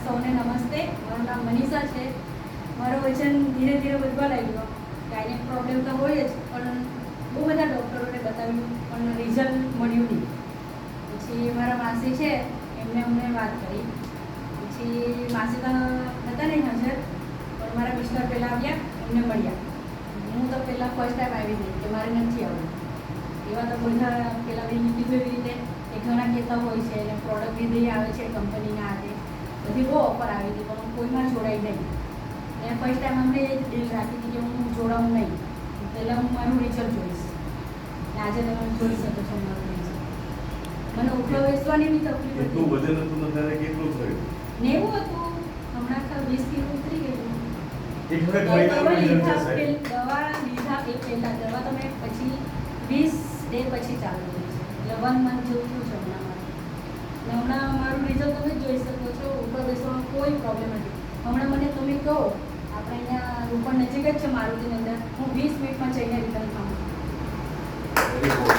સૌને નમસ્તે. મારું નામ મનીષા છે. મારું વજન ધીરે ધીરે વધવા લાગ્યું. ગાયનેક પ્રોબ્લેમ તો હોય જ, પણ બહુ બધા ડૉક્ટરોને બતાવ્યું પણ રિઝલ્ટ મળ્યું નહીં. પછી મારા માસી છે એમને અમને વાત કરી. પછી માસી તો હતા નહીં હાજર, પણ મારા મિસ્ટર પહેલાં આવ્યા, એમને મળ્યા. હું તો પહેલાં ફર્સ્ટ ટાઈમ આવી હતી કે મારે નથી આવવું. એવા તો બધા પહેલાં મેં કીધું એવી રીતે એ ઘણા કહેતા હોય છે અને પ્રોડક્ટ લીધી આવે છે કંપનીના હાથે. બધી બહુ ઓફર આવી હતી પણ હું કોઈમાં જોડાઈ નહીં. અને ફર્સ્ટ ટાઈમ અમને એ જ ડીલ રાખી હતી કે હું જોડાવું નહીં, પહેલાં હું મારું રિઝલ્ટ જોઈશ. અને આજે તમે જોઈ શકો છો મારું રિઝલ્ટ. મને ઉઠો બેસવાની બી તકલીફ કેટલું હતી. વજન હતું ને ત્યારે કેટલું થયું? 90 હતું, હમણાં તો 20 કિલો ઉતરી ગયું. એક વખત દવા મહિનાનો રિઝલ્ટ છે સાહેબ. લીધા એ પહેલાં દવા તમે પછી 20 ડે પછી ચાલુ થઈ છે. એટલે 1 મંથ જેવું થયું છે હમણાં મારું. અને હમણાં મારું રિઝલ્ટ તમે જોઈ શકો છો. ઉપર બેસવામાં કોઈ પ્રોબ્લેમ નથી. હમણાં મને તમે કહો, આપણે અહીંયા રૂપણ નજીક જ છે મારુતિની અંદર, હું 20 મિનિટમાં જઈને રિટર્ન થાઉં. Very good.